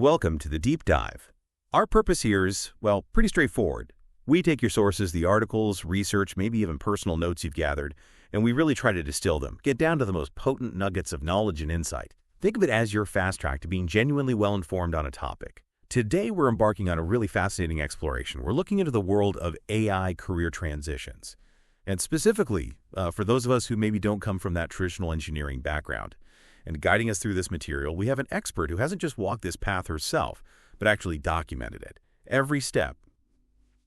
Welcome to the Deep Dive. Our purpose here is, well, pretty straightforward. We take your sources, the articles, research, maybe even personal notes you've gathered, and we really try to distill them, get down to the most potent nuggets of knowledge and insight. Think of it as your fast track to being genuinely well-informed on a topic. Today, we're embarking on a really fascinating exploration. We're looking into the world of AI career transitions. And specifically, for those of us who maybe don't come from that traditional engineering background. And guiding us through this material, we have an expert who hasn't just walked this path herself, but actually documented it, every step.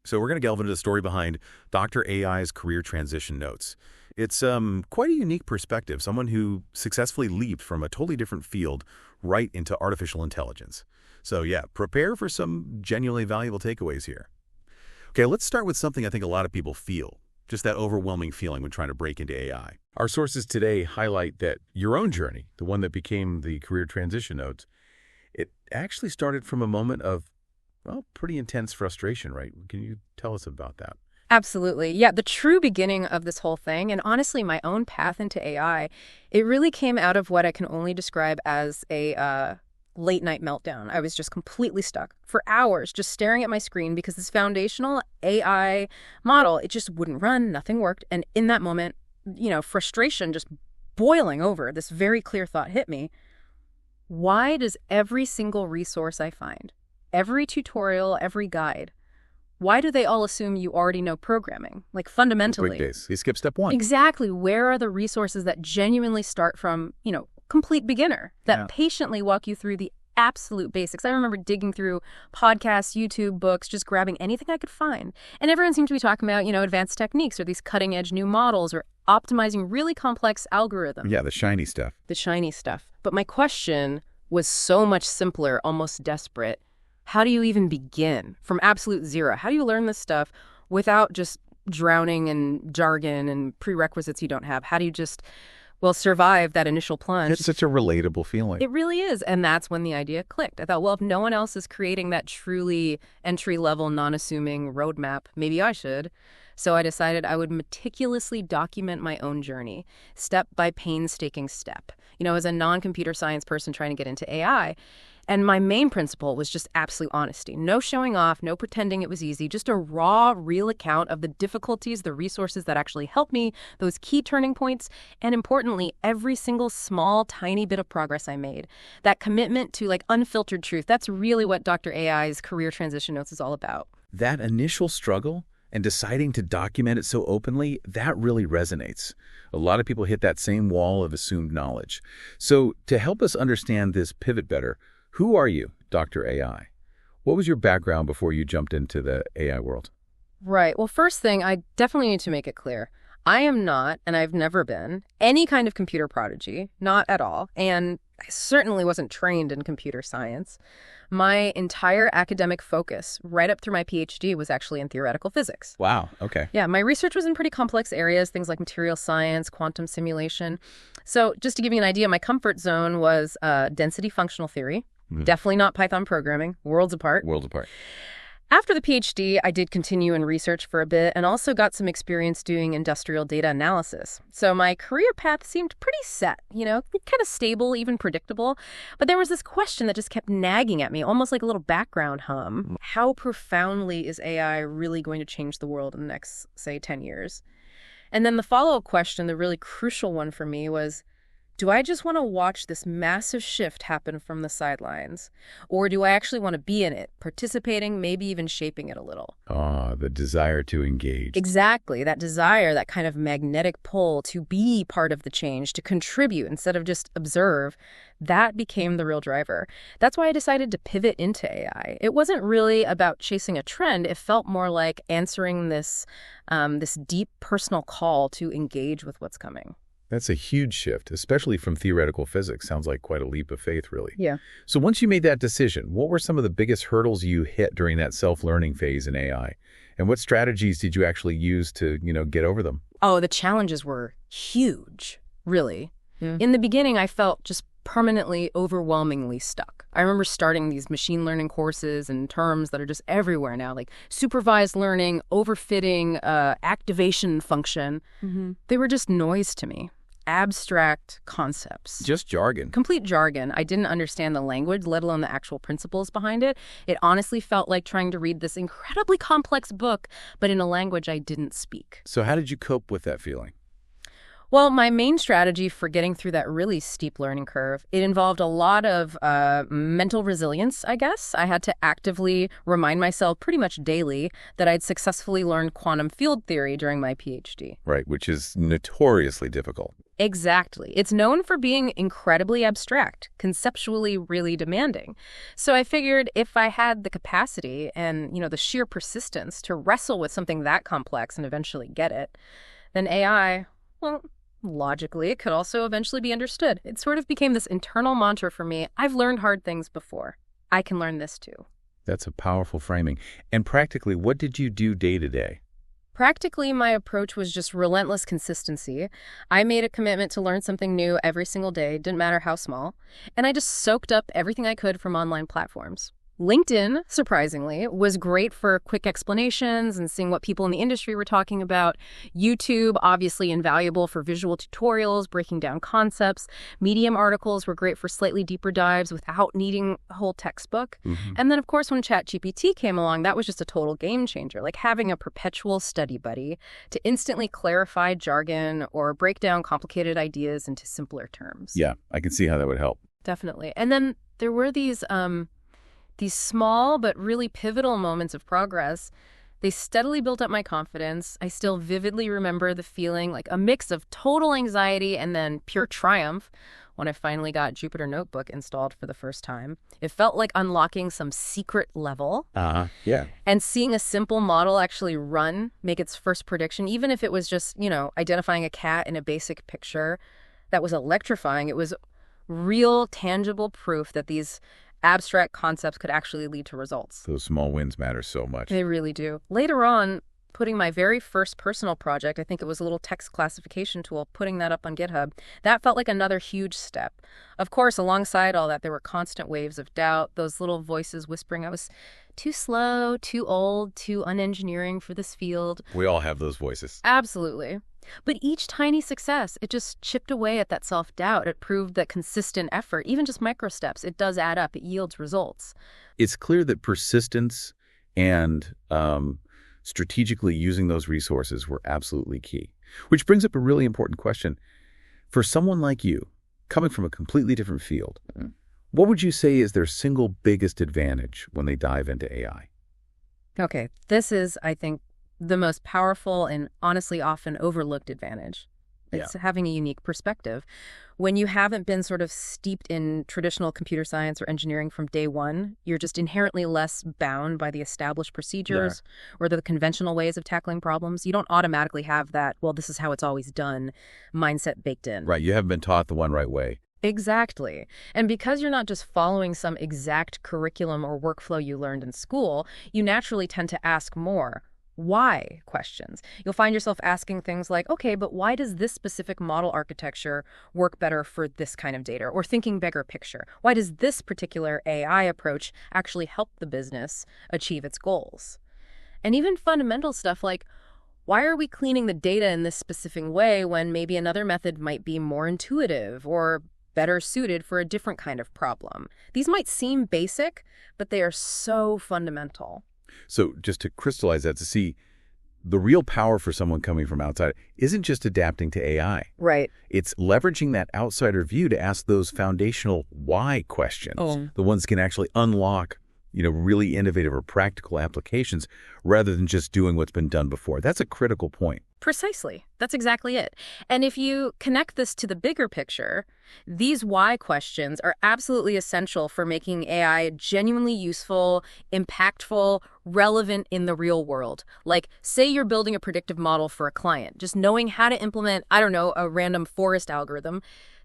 So we're going to delve into the story behind Dr. AI's career transition notes. It's quite a unique perspective, someone who successfully leaped from a totally different field right into artificial intelligence. So yeah, prepare for some genuinely valuable takeaways here. Okay, let's start with something I think a lot of people feel, just that overwhelming feeling when trying to break into AI. Our sources today highlight that your own journey, the one that became the career transition notes, it actually started from a moment of, well, pretty intense frustration, right? Can you tell us about that? Absolutely. Yeah, the true beginning of this whole thing, and honestly, my own path into AI, it really came out of what I can only describe as a late night meltdown. I was just completely stuck for hours, just staring at my screen because this foundational AI model, it just wouldn't run, nothing worked. And in that moment, frustration just boiling over, this very clear thought hit me. Why does every single resource I find, every tutorial, every guide, why do they all assume you already know programming? Like fundamentally. Quick days. You skip step one. Exactly. Where are the resources that genuinely start from, complete beginner, that patiently walk you through the absolute basics? I remember digging through podcasts, YouTube, books, just grabbing anything I could find. And everyone seemed to be talking about, advanced techniques or these cutting edge new models or optimizing really complex algorithms. Yeah, the shiny stuff. The shiny stuff. But my question was so much simpler, almost desperate. How do you even begin from absolute zero? How do you learn this stuff without just drowning in jargon and prerequisites you don't have? How do you just survive that initial plunge? It's such a relatable feeling. It really is. And that's when the idea clicked. I thought, well, if no one else is creating that truly entry-level, non-assuming roadmap, maybe I should. So I decided I would meticulously document my own journey, step by painstaking step, as a non-computer science person trying to get into AI. And my main principle was just absolute honesty. No showing off, no pretending it was easy, just a raw, real account of the difficulties, the resources that actually helped me, those key turning points, and importantly, every single small, tiny bit of progress I made. That commitment to unfiltered truth, that's really what Dr. AI's career transition notes is all about. That initial struggle and deciding to document it so openly, that really resonates. A lot of people hit that same wall of assumed knowledge. So to help us understand this pivot better, who are you, Dr. AI? What was your background before you jumped into the AI world? Right. Well, first thing, I definitely need to make it clear. I am not, and I've never been, any kind of computer prodigy, not at all. And I certainly wasn't trained in computer science. My entire academic focus, right up through my PhD, was actually in theoretical physics. Wow, okay. Yeah, my research was in pretty complex areas, things like material science, quantum simulation. So just to give you an idea, my comfort zone was density functional theory. Definitely not Python programming, worlds apart. Worlds apart. After the PhD, I did continue in research for a bit and also got some experience doing industrial data analysis. So my career path seemed pretty set, kind of stable, even predictable. But there was this question that just kept nagging at me, almost like a little background hum. How profoundly is AI really going to change the world in the next, say, 10 years? And then the follow-up question, the really crucial one for me was, do I just want to watch this massive shift happen from the sidelines? Or do I actually want to be in it, participating, maybe even shaping it a little? The desire to engage. Exactly. That desire, that kind of magnetic pull to be part of the change, to contribute instead of just observe, that became the real driver. That's why I decided to pivot into AI. It wasn't really about chasing a trend. It felt more like answering this deep personal call to engage with what's coming. That's a huge shift, especially from theoretical physics. Sounds like quite a leap of faith, really. Yeah. So once you made that decision, what were some of the biggest hurdles you hit during that self-learning phase in AI? And what strategies did you actually use to, get over them? Oh, the challenges were huge, really. Yeah. In the beginning, I felt just permanently, overwhelmingly stuck. I remember starting these machine learning courses and terms that are just everywhere now, like supervised learning, overfitting, activation function. They were just noise to me. abstract concepts. Just jargon. Complete jargon. I didn't understand the language, let alone the actual principles behind it. It honestly felt like trying to read this incredibly complex book, but in a language I didn't speak. So how did you cope with that feeling? Well, my main strategy for getting through that really steep learning curve, it involved a lot of mental resilience, I guess. I had to actively remind myself pretty much daily that I'd successfully learned quantum field theory during my PhD. Right, which is notoriously difficult. Exactly. It's known for being incredibly abstract, conceptually really demanding. So I figured if I had the capacity and, the sheer persistence to wrestle with something that complex and eventually get it, then AI, well, logically, it could also eventually be understood. It sort of became this internal mantra for me. I've learned hard things before. I can learn this too. That's a powerful framing. And practically, what did you do day to day? Practically, my approach was just relentless consistency. I made a commitment to learn something new every single day, didn't matter how small, and I just soaked up everything I could from online platforms. LinkedIn, surprisingly, was great for quick explanations and seeing what people in the industry were talking about. YouTube, obviously invaluable for visual tutorials, breaking down concepts. Medium articles were great for slightly deeper dives without needing a whole textbook. And then, of course, when ChatGPT came along, that was just a total game changer, like having a perpetual study buddy to instantly clarify jargon or break down complicated ideas into simpler terms. Yeah, I can see how that would help. Definitely. And then there were these small but really pivotal moments of progress. They steadily built up my confidence. I still vividly remember the feeling, like a mix of total anxiety and then pure triumph when I finally got Jupyter Notebook installed for the first time. It felt like unlocking some secret level. Yeah. And seeing a simple model actually make its first prediction, even if it was just, identifying a cat in a basic picture, that was electrifying. It was real, tangible proof that these abstract concepts could actually lead to results. Those small wins matter so much. They really do. Later on, putting my very first personal project, I think it was a little text classification tool, putting that up on GitHub, that felt like another huge step. Of course, alongside all that, there were constant waves of doubt, those little voices whispering I was too slow, too old, too unengineering for this field. We all have those voices. Absolutely. But each tiny success, it just chipped away at that self-doubt. It proved that consistent effort, even just micro steps, it does add up. It yields results. It's clear that persistence and strategically using those resources were absolutely key. Which brings up a really important question. For someone like you, coming from a completely different field, what would you say is their single biggest advantage when they dive into AI? Okay, this is, I think, the most powerful and honestly often overlooked advantage. It's having a unique perspective. When you haven't been sort of steeped in traditional computer science or engineering from day one, you're just inherently less bound by the established procedures or the conventional ways of tackling problems. You don't automatically have that, well, this is how it's always done mindset baked in. Right, you haven't been taught the one right way. Exactly. And because you're not just following some exact curriculum or workflow you learned in school, you naturally tend to ask more why questions. You'll find yourself asking things like, okay, but why does this specific model architecture work better for this kind of data? Or thinking bigger picture, why does this particular AI approach actually help the business achieve its goals? And even fundamental stuff like, why are we cleaning the data in this specific way when maybe another method might be more intuitive or better suited for a different kind of problem? These might seem basic, but they are so fundamental. So just to crystallize that, to see the real power for someone coming from outside isn't just adapting to AI. Right. It's leveraging that outsider view to ask those foundational why questions, the ones that can actually unlock, really innovative or practical applications rather than just doing what's been done before. That's a critical point. Precisely. That's exactly it. And if you connect this to the bigger picture, these why questions are absolutely essential for making AI genuinely useful, impactful, relevant in the real world. Like, say you're building a predictive model for a client, just knowing how to implement, a random forest algorithm,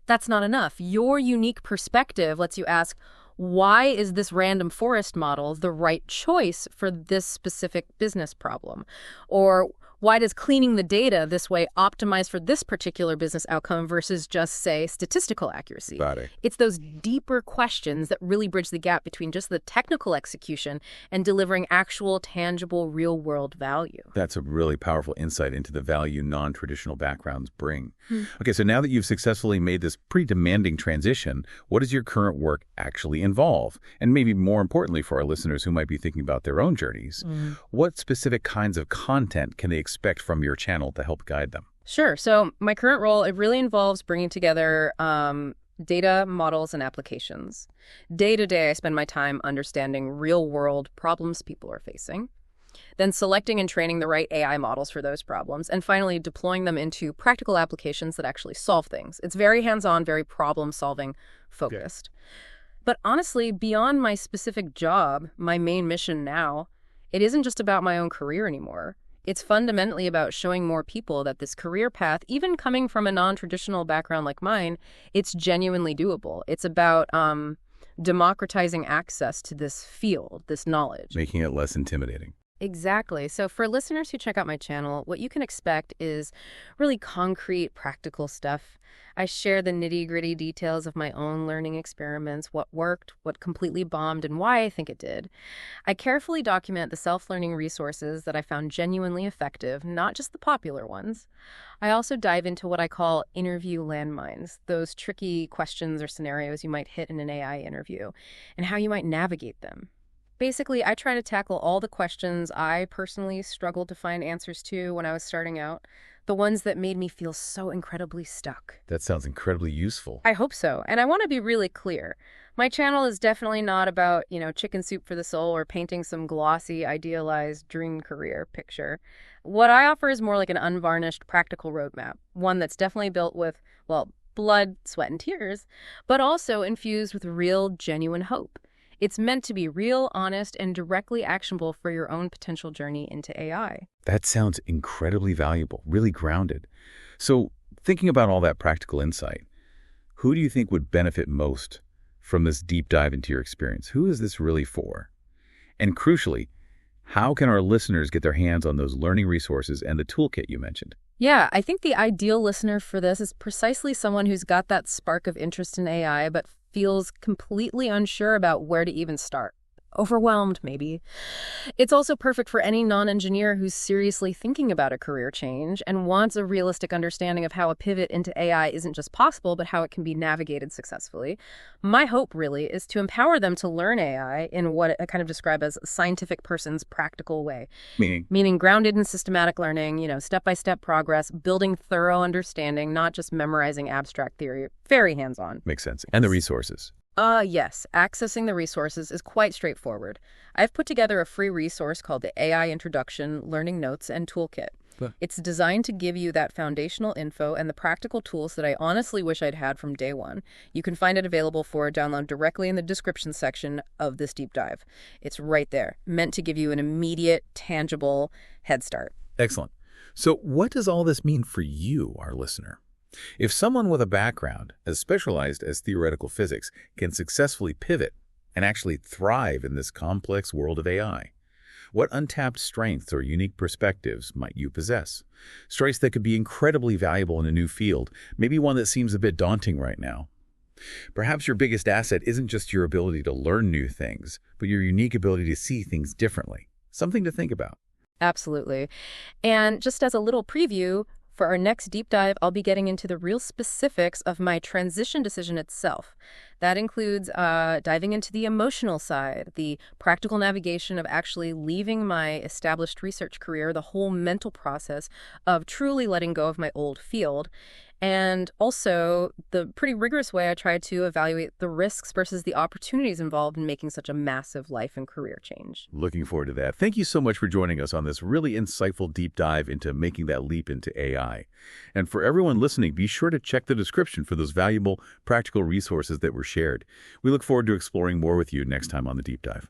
that's not enough. Your unique perspective lets you ask, why is this random forest model the right choice for this specific business problem? Or Why does cleaning the data this way optimize for this particular business outcome versus just, say, statistical accuracy? Got it. It's those deeper questions that really bridge the gap between just the technical execution and delivering actual, tangible, real-world value. That's a really powerful insight into the value non-traditional backgrounds bring. Okay, so now that you've successfully made this pretty demanding transition, what does your current work actually involve? And maybe more importantly for our listeners who might be thinking about their own journeys, what specific kinds of content can they expect from your channel to help guide them? Sure. So my current role, it really involves bringing together data, models, and applications. Day to day, I spend my time understanding real-world problems people are facing, then selecting and training the right AI models for those problems, and finally deploying them into practical applications that actually solve things. It's very hands-on, very problem-solving focused. But honestly, beyond my specific job, my main mission now, it isn't just about my own career anymore. It's fundamentally about showing more people that this career path, even coming from a non-traditional background like mine, it's genuinely doable. It's about democratizing access to this field, this knowledge. Making it less intimidating. Exactly. So for listeners who check out my channel, what you can expect is really concrete, practical stuff. I share the nitty-gritty details of my own learning experiments, what worked, what completely bombed, and why I think it did. I carefully document the self-learning resources that I found genuinely effective, not just the popular ones. I also dive into what I call interview landmines, those tricky questions or scenarios you might hit in an AI interview, and how you might navigate them. Basically, I try to tackle all the questions I personally struggled to find answers to when I was starting out, the ones that made me feel so incredibly stuck. That sounds incredibly useful. I hope so. And I want to be really clear. My channel is definitely not about, chicken soup for the soul or painting some glossy, idealized dream career picture. What I offer is more like an unvarnished, practical roadmap, one that's definitely built with, blood, sweat, and tears, but also infused with real, genuine hope. It's meant to be real, honest, and directly actionable for your own potential journey into AI. That sounds incredibly valuable, really grounded. So thinking about all that practical insight, who do you think would benefit most from this deep dive into your experience? Who is this really for? And crucially, how can our listeners get their hands on those learning resources and the toolkit you mentioned? Yeah, I think the ideal listener for this is precisely someone who's got that spark of interest in AI, but feels completely unsure about where to even start. Overwhelmed, maybe. It's also perfect for any non-engineer who's seriously thinking about a career change and wants a realistic understanding of how a pivot into AI isn't just possible, but how it can be navigated successfully. My hope, really, is to empower them to learn AI in what I kind of describe as a scientific person's practical way. Meaning grounded in systematic learning, step-by-step progress, building thorough understanding, not just memorizing abstract theory. Very hands-on. Makes sense. And the resources. Yes. Accessing the resources is quite straightforward. I've put together a free resource called the AI Introduction, Learning Notes, and Toolkit. It's designed to give you that foundational info and the practical tools that I honestly wish I'd had from day one. You can find it available for download directly in the description section of this deep dive. It's right there, meant to give you an immediate, tangible head start. Excellent. So what does all this mean for you, our listener? If someone with a background as specialized as theoretical physics can successfully pivot and actually thrive in this complex world of AI, what untapped strengths or unique perspectives might you possess? Strengths that could be incredibly valuable in a new field, maybe one that seems a bit daunting right now. Perhaps your biggest asset isn't just your ability to learn new things, but your unique ability to see things differently. Something to think about. Absolutely. And just as a little preview, for our next deep dive, I'll be getting into the real specifics of my transition decision itself. That includes diving into the emotional side, the practical navigation of actually leaving my established research career, the whole mental process of truly letting go of my old field, and also the pretty rigorous way I try to evaluate the risks versus the opportunities involved in making such a massive life and career change. Looking forward to that. Thank you so much for joining us on this really insightful deep dive into making that leap into AI. And for everyone listening, be sure to check the description for those valuable, practical resources that were shared. We look forward to exploring more with you next time on the deep dive.